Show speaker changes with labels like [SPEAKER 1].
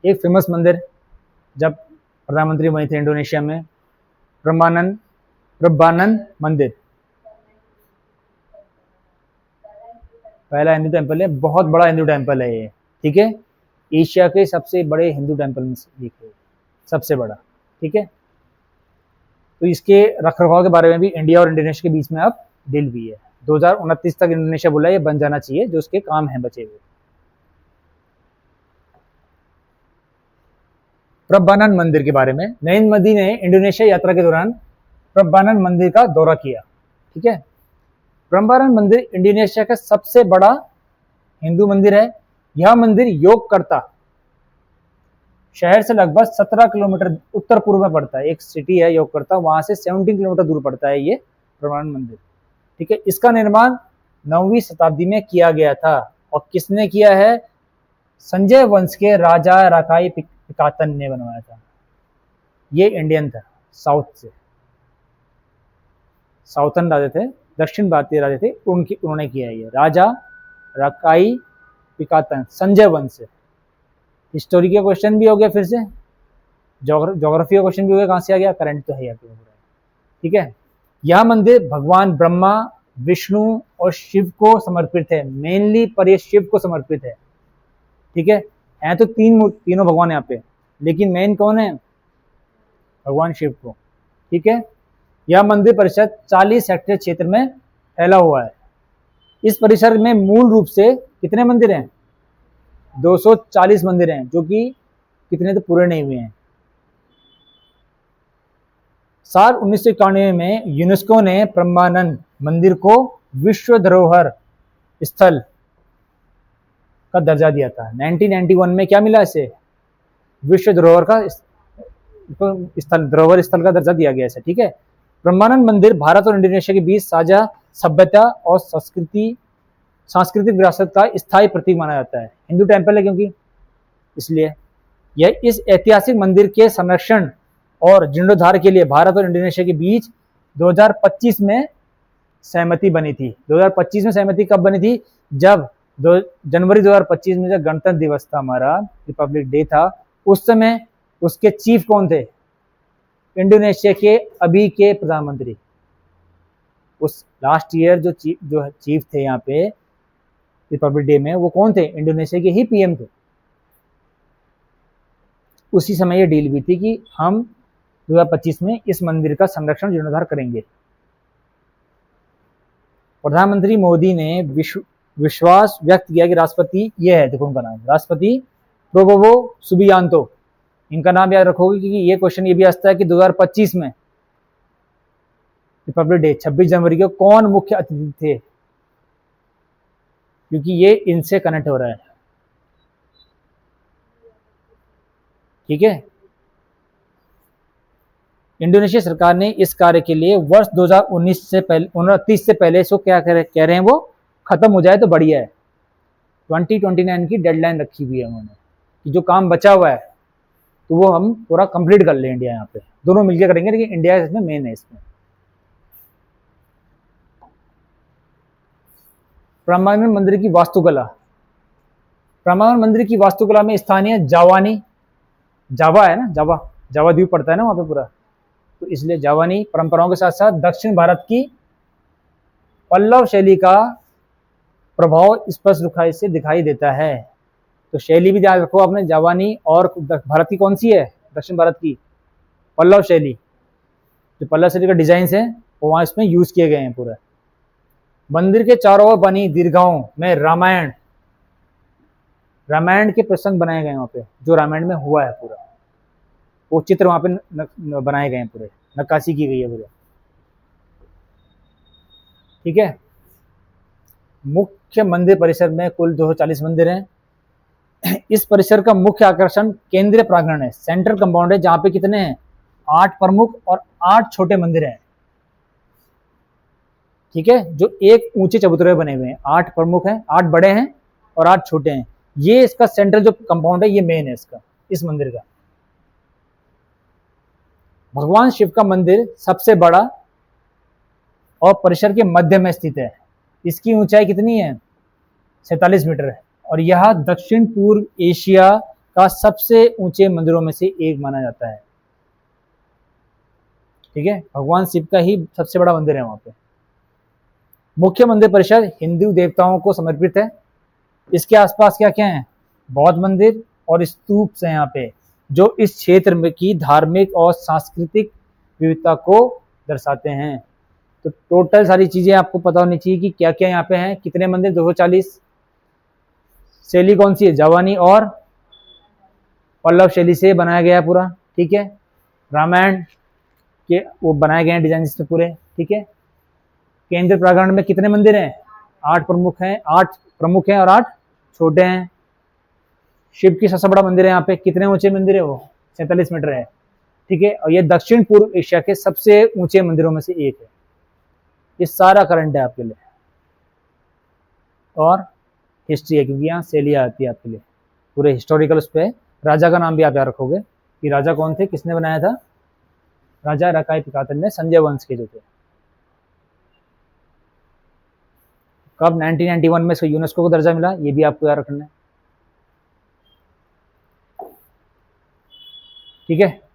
[SPEAKER 1] एक फेमस मंदिर जब प्रधानमंत्री वहीं थे इंडोनेशिया में, प्रम्बानन मंदिर, पहला हिंदू टेम्पल है, बहुत बड़ा हिंदू टेम्पल है ये, ठीक है, एशिया के सबसे बड़े हिंदू टेम्पल में से एक है, सबसे बड़ा, ठीक है। तो इसके रखरखाव के बारे में भी इंडिया और इंडोनेशिया के बीच में अब डील भी है। 2029 तक इंडोनेशिया बोला ये बन जाना चाहिए, जो उसके काम हैं बचे हुए। प्रम्बानन मंदिर के बारे में, नरेंद्र मोदी ने इंडोनेशिया यात्रा के दौरान प्रम्बानन मंदिर का दौरा किया, ठीक है। प्रम्बानन मंदिर इंडोनेशिया का सबसे बड़ा हिंदू मंदिर है। यह मंदिर योगकर्ता शहर से लगभग 17 किलोमीटर उत्तर पूर्व में पड़ता है। एक सिटी है योगकर्ता, वहां से 17 किलोमीटर दूर पड़ता है ये प्रम्बानन मंदिर, ठीक है। इसका निर्माण 9वीं शताब्दी में किया गया था और किसने किया है? संजय वंश के राजा राकाई पिकातन ने बनवाया था। ये इंडियन था, साउथ से, साउथर्न राजा थे, दक्षिण भारतीय राजा थे, उन्होंने किया ये, राजा राकाई पिकातन, संजय वंश से। हिस्टोरी का क्वेश्चन भी हो गया, फिर से ज्योग्राफी का क्वेश्चन भी हो गया, कहां से आ गया? करंट तो है यहाँ पे, ठीक है। यह मंदिर भगवान ब्रह्मा, विष्णु और शिव को समर्पित है, मेनली पर ये शिव को समर्पित है, ठीक है तो तीनों भगवान यहाँ पे, लेकिन मेन कौन है? भगवान शिव को, ठीक है। यह मंदिर परिसर 40 हेक्टेयर क्षेत्र में फैला हुआ है। इस परिसर में मूल रूप से कितने मंदिर हैं? 240 मंदिर हैं, जो कि कितने तो पूरे नहीं हुए हैं। साल 1991 में यूनेस्को ने प्रम्बानन मंदिर को विश्व धरोहर स्थल का दर्जा दिया था। 1991 में क्या मिला इसे? विश्व धरोहर का स्थल, धरोहर स्थल का दर्जा दिया गया इसे, ठीक है। प्रम्बानन मंदिर भारत और इंडोनेशिया के बीच साझा सभ्यता और सांस्कृतिक विरासत का स्थायी प्रतीक माना जाता है। हिंदू टेम्पल है क्योंकि, इसलिए यह इस ऐतिहासिक मंदिर के संरक्षण और जीर्णोद्धार के लिए भारत और इंडोनेशिया के बीच 2025 में सहमति बनी थी। 2025 में सहमति कब बनी थी? जब जनवरी 2025 में जब गणतंत्र दिवस था, हमारा रिपब्लिक डे था, उस समय उसके चीफ कौन थे? इंडोनेशिया के अभी के प्रधानमंत्री। उस लास्ट ईयर जो चीफ थे यहाँ पे रिपब्लिक डे में, वो कौन थे? इंडोनेशिया के ही पीएम थे। उसी समय ये डील भी थी कि हम 2025 में इस मंदिर का संरक्षण जीर्णोद्धार करेंगे। प्रधानमंत्री मोदी ने विश्वास व्यक्त किया कि राष्ट्रपति, ये है देखो उनका नाम, राष्ट्रपति प्रोबोवो सुबियांतो, इनका नाम याद रखोगे क्योंकि ये क्वेश्चन ये भी आता है कि 2025 में रिपब्लिक डे 26 जनवरी को कौन मुख्य अतिथि थे, क्योंकि ये इनसे कनेक्ट हो रहा है, ठीक है। इंडोनेशिया सरकार ने इस कार्य के लिए वर्ष 2029 से पहले 29 से पहले इसको क्या कह रहे हैं, वो खत्म हो जाए तो बढ़िया है। 2029 की डेडलाइन रखी हुई है उन्होंने कि जो काम बचा हुआ है तो वो हम पूरा कंप्लीट कर लें। इंडिया यहाँ पे दोनों मिलकर करेंगे, लेकिन इंडिया इसमें मेन है। इसमें प्रम्बानन मंदिर की वास्तुकला, प्रम्बानन मंदिर की वास्तुकला में स्थानीय जावा है ना, जावा द्वीप पड़ता है ना वहां पे पूरा, तो इसलिए जावानी परंपराओं के साथ साथ दक्षिण भारत की पल्लव शैली का प्रभाव स्पष्ट रूप से दिखाई देता है। तो शैली भी ध्यान रखो आपने, जावानी, और भारत की कौन सी है? दक्षिण भारत की पल्लव शैली। जो पल्लव शैली का डिजाइन है वो वहां इसमें यूज किए गए हैं पूरा। मंदिर के चारों ओर बनी दीर्घाओं में रामायण के प्रसंग बनाए गए वहां पे, जो रामायण में हुआ है पूरा वो चित्र वहां पे बनाए गए हैं, पूरे नक्काशी की गई है पूरे, ठीक है। मुख्य मंदिर परिसर में कुल 240 मंदिर हैं। इस परिसर का मुख्य आकर्षण केंद्रीय प्रांगण है, सेंट्रल कंपाउंड है, जहां पे कितने हैं? 8 प्रमुख और 8 छोटे मंदिर हैं, ठीक है, जो एक ऊंचे चबूतरे बने हुए हैं। 8 प्रमुख हैं, 8 बड़े हैं और 8 छोटे हैं। ये इसका सेंट्रल जो कंपाउंड है, ये मेन है इसका, इस मंदिर का। भगवान शिव का मंदिर सबसे बड़ा और परिसर के मध्य में स्थित है। इसकी ऊंचाई कितनी है? 47 मीटर है, और यह दक्षिण पूर्व एशिया का सबसे ऊंचे मंदिरों में से एक माना जाता है। ठीक है, भगवान शिव का ही सबसे बड़ा मंदिर है वहां पे। मुख्य मंदिर परिसर हिंदू देवताओं को समर्पित है। इसके आसपास क्या क्या है? बौद्ध मंदिर और स्तूप हैं यहाँ पे, जो इस क्षेत्र में की धार्मिक और सांस्कृतिक विविधता को दर्शाते हैं। तो टोटल सारी चीजें आपको पता होनी चाहिए कि क्या क्या यहाँ पे हैं। कितने मंदिर? 240। शैली कौन सी है? जावानी और पल्लव शैली से बनाया गया है पूरा। ठीक है, रामायण के वो बनाए गए हैं डिजाइन इसमें पूरे। ठीक है, केंद्र प्रांगण में कितने मंदिर हैं? 8 प्रमुख हैं, 8 प्रमुख हैं और 8 छोटे हैं। शिव की सबसे बड़ा मंदिर है यहाँ पे। कितने ऊंचे मंदिर है वो? 47 मीटर है। ठीक है, और ये दक्षिण पूर्व एशिया के सबसे ऊंचे मंदिरों में से एक है। ये सारा करंट है आपके लिए, और हिस्ट्री है क्योंकि यहाँ शैलियाँ आती है आपके लिए पूरे हिस्टोरिकल। उस पर राजा का नाम भी आप याद रखोगे कि राजा कौन थे, किसने बनाया था। राजा रकाई पिकातन ने, संजय वंश के जो थे। कब? 1991 में इसको यूनेस्को को दर्जा मिला, ये भी आपको याद रखना है। ठीक है।